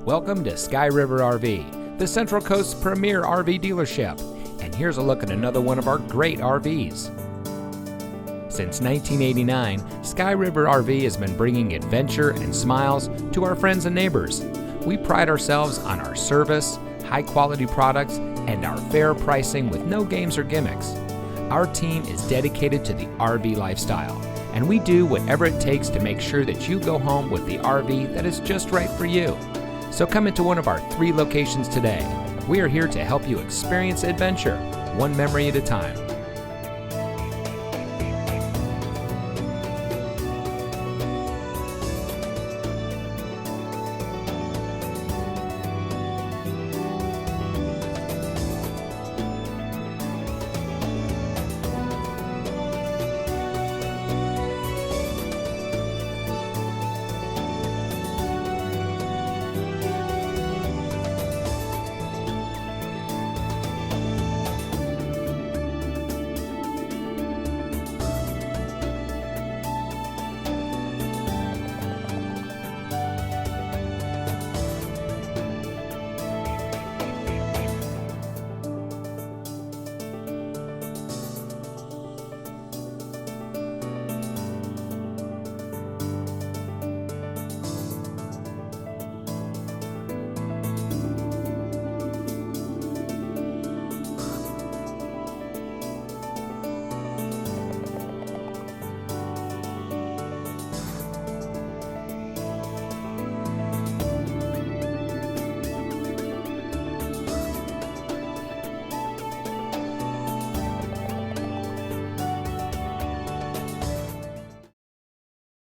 Welcome to Sky River RV, the Central Coast's premier RV dealership. And here's a look at another one of our great RVs. Since 1989, Sky River RV has been bringing adventure and smiles to our friends and neighbors. We pride ourselves on our service, high-quality products, and our fair pricing with no games or gimmicks. Our team is dedicated to the RV lifestyle, and we do whatever it takes to make sure that you go home with the RV that is just right for you. So come into one of our 3 locations today. We are here to help you experience adventure, one memory at a time.